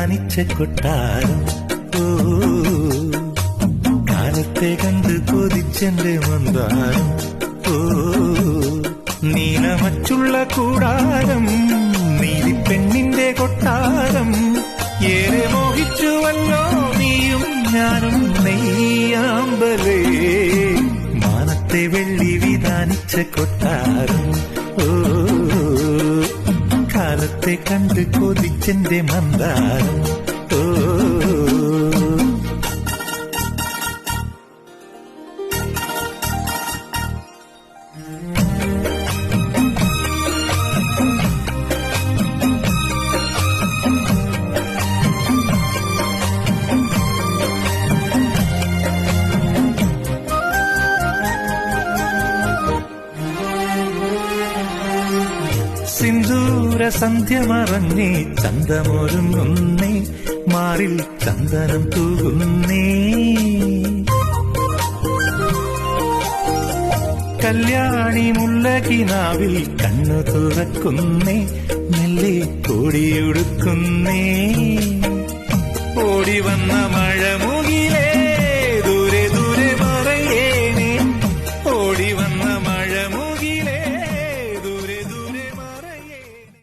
വിധാനിച്ച കൊട്ടാരം. ഓ, കാലത്തെ കണ്ട് കൊതിച്ചെന്റെ മന്ദാരം. ഓ, നീലമച്ചുള്ള കൂടാരം, നീലിപ്പെണ്ണിന്റെ കൊട്ടാരം. ഏറെ മോഹിച്ചുവല്ലോ നീയും ഞാനും നെയ്യാമ്പലേ. മാനത്തെ വെള്ളി വിധാനിച്ച കൊട്ടാരം. ഓ, കാലത്തെ കണ്ട് കൊതിച്ചെന്റെ മന്ദാരം. ഓ, സിന്ദൂര സന്ധ്യ മറഞ്ഞേ ചന്തമൊരുങ്ങുന്നേ, മാറിൽ ചന്ദനം തൂകുന്നേ. കല്യാണി മുല്ലകിനാവിൽ കണ്ണു തുറക്കുന്നേ, മെല്ലെ കോടിയുടുക്കുന്നേ. ഓടി വന്ന മഴമുകിലേ